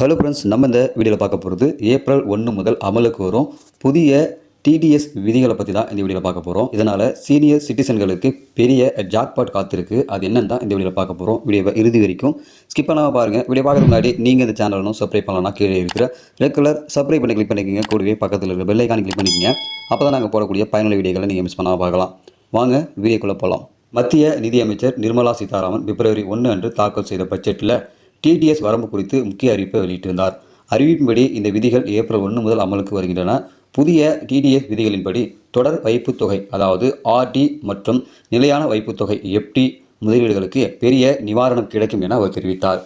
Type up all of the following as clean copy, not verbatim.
Hello friends, நம்ம இந்த வீடியோவில் பார்க்க போகிறது ஏப்ரல் 1 முதல் அமலுக்கு வரும் புதிய டிடிஎஸ் விதிகளை பற்றி தான் இந்த வீடியோவில் பார்க்க போகிறோம். இதனால் சீனியர் சிட்டிசன்களுக்கு பெரிய ஜாக்பாட் காத்திருக்கு. அது என்னன்னு தான் இந்த வீடியோவில் பார்க்க போகிறோம். வீடியோவை இறுதி வரைக்கும் ஸ்கிப் பண்ணாமல் பாருங்கள். வீடியோ பார்க்குறதுக்கு முன்னாடி நீங்கள் இந்த சேனலும் சப்ஸ்கிரைப் பண்ணலாம்னா கீழே இருக்கிற ரெட் கலர் சப்ஸ்கிரைப் பண்ணி கிளிக் பண்ணிக்கோங்க. கூடவே பக்கத்தில் இருக்கிற பெல் ஐக்கானை கிளிக் பண்ணிக்கோங்க. அப்போ தான் நாங்கள் போடக்கூடிய பயனுள்ள வீடியோக்களை நீங்கள் மிஸ் பண்ணாமல் பார்க்கலாம். வாங்க வீடியோக்குள்ளே போகலாம். மத்திய நிதியமைச்சர் நிர்மலா சீதாராமன் பிப்ரவரி 1 அன்று தாக்கல் செய்த பட்ஜெட்டில் டிடிஎஸ் வரம்பு குறித்து முக்கிய அறிவிப்பை வெளியிட்டிருந்தார். அறிவிப்பின்படி இந்த விதிகள் ஏப்ரல் 1 முதல் அமலுக்கு வருகின்றன. புதிய டிடிஎஸ் விதிகளின்படி தொடர் வைப்புத் தொகை, அதாவது ஆர்டி மற்றும் நிலையான வைப்புத் தொகை எஃப்டி முதலீடுகளுக்கு பெரிய நிவாரணம் கிடைக்கும் என அவர் தெரிவித்தார்.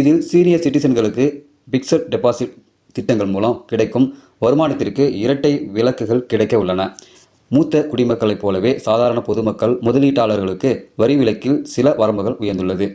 இதில் சீனியர் சிட்டிசன்களுக்கு பிக்சட் டெபாசிட் திட்டங்கள் மூலம் கிடைக்கும் வருமானத்திற்கு இரட்டை விலக்குகள் கிடைக்க உள்ளன. மூத்த குடிமக்களைப் போலவே சாதாரண பொதுமக்கள் முதலீட்டாளர்களுக்கு வரி விலக்கில் சில வரம்புகள் உயர்ந்துள்ளது.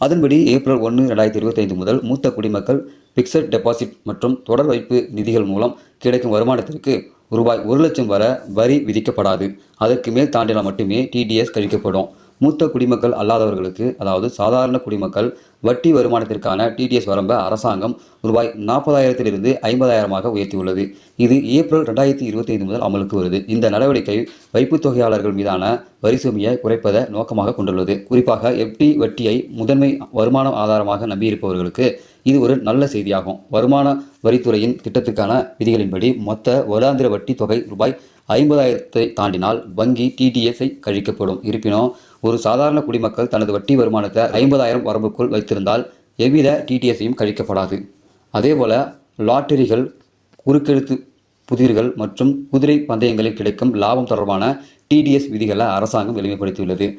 அதன்படி ஏப்ரல் 1, 2025 முதல் மூத்த குடிமக்கள் பிக்சட் டெபாசிட் மற்றும் தொடர் வைப்பு நிதிகள் மூலம் கிடைக்கும் வருமானத்திற்கு ரூபாய் 1,00,000 வரை வரி விதிக்கப்படாது. அதற்கு மேல் தாண்டினால் மட்டுமே டிடிஎஸ் கழிக்கப்படும். மூத்த குடிமக்கள் அல்லாதவர்களுக்கு, அதாவது சாதாரண குடிமக்கள் வட்டி வருமானத்திற்கான டிடிஎஸ் வரம்பை அரசாங்கம் ரூபாய் 40,000 50,000 உயர்த்தியுள்ளது. இது ஏப்ரல் 2025 முதல் அமலுக்கு வருது. இந்த நடவடிக்கை வைப்புத் தொகையாளர்கள் மீதான வரி சுமையை குறைப்பதை நோக்கமாக கொண்டுள்ளது. குறிப்பாக எஃப்டி வட்டியை முதன்மை வருமான ஆதாரமாக நம்பியிருப்பவர்களுக்கு இது ஒரு நல்ல செய்தியாகும். வருமான வரித்துறையின் திட்டத்துக்கான விதிகளின்படி மொத்த வருடாந்திர வட்டி தொகை ரூபாய் 50,000 தாண்டினால் வங்கி டிடிஎஸ்ஐ கழிக்கப்படும். இருப்பினும் ஒரு சாதாரண குடிமக்கள் தனது வட்டி வருமானத்தை 50,000 வரம்புக்குள் வைத்திருந்தால் எவ்வித டிடிஎஸ்ஐயும் கழிக்கப்படாது. அதேபோல லாட்டரிகள், குறுக்கெழுத்து புதிர்கள் மற்றும் குதிரை பந்தயங்களில் கிடைக்கும் லாபம் தொடர்பான டிடிஎஸ் விதிகளை அரசாங்கம் எளிமைப்படுத்தியுள்ளது.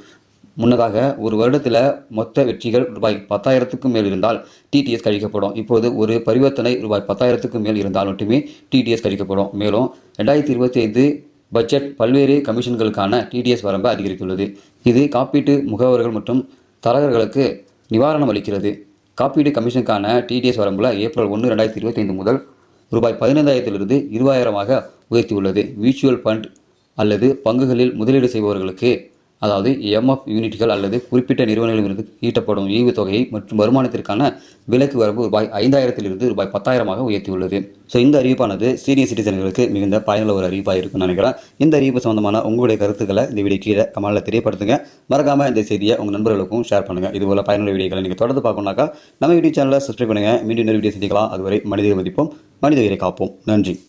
முன்னதாக ஒரு வருடத்தில் மொத்த வெற்றிகள் ரூபாய் 10,000க்கும் மேல் இருந்தால் டிடிஎஸ் கழிக்கப்படும். இப்போது ஒரு பரிவர்த்தனை ரூபாய் 10,000க்கும் மேல் இருந்தால் மட்டுமே டிடிஎஸ் கழிக்கப்படும். மேலும் 2025 பட்ஜெட் பல்வேறு கமிஷன்களுக்கான டிடிஎஸ் வரம்பை அதிகரித்துள்ளது. இது காப்பீட்டு முகவர்கள் மற்றும் தரகர்களுக்கு நிவாரணம் அளிக்கிறது. காப்பீட்டு கமிஷனுக்கான டிடிஎஸ் வரம்புல ஏப்ரல் 1, 2025 முதல் ரூபாய் 15,000 20,000 உயர்த்தியுள்ளது. மியூச்சுவல் ஃபண்ட் அல்லது பங்குகளில் முதலீடு செய்பவர்களுக்கு, அதாவது எம்எஃப் யூனிட்கள் அல்லது குறிப்பிட்ட நிறுவனங்களிலிருந்து ஈட்டப்படும் ஈவுத்தொகையை மற்றும் வருமானத்திற்கான விலக்கு வரம்பு ரூபாய் 5,000 ரூபாய் 10,000 உயர்த்தியுள்ளது. ஸோ இந்த அறிவிப்பானது சீனியர் சிட்டிசன்களுக்கு மிகுந்த பயனுள்ள ஒரு அறிவிப்பாக இருக்குன்னு நினைக்கிறேன். இந்த அறிவிப்பு சம்பந்தமான உங்களுடைய கருத்துக்களை இந்த வீடியோ கீழே கமெண்ட்ல தெரியப்படுத்துங்க. மறக்காமல் இந்த செய்தியை உங்கள் நண்பர்களுக்கும் ஷேர் பண்ணுங்கள். இதுபோல் பயனுள்ள வீடியோக்களை நீங்கள் தொடர்ந்து பார்க்கணும்னாக்கா நம்ம யூடியூப் சேனலை சப்ஸ்கிரைப் பண்ணுங்கள். மீண்டும் இன்னொரு வீடியோ சந்திக்கலாம். அதுவரை மனித மதிப்போம், மனித உயிரை காப்போம். நன்றி.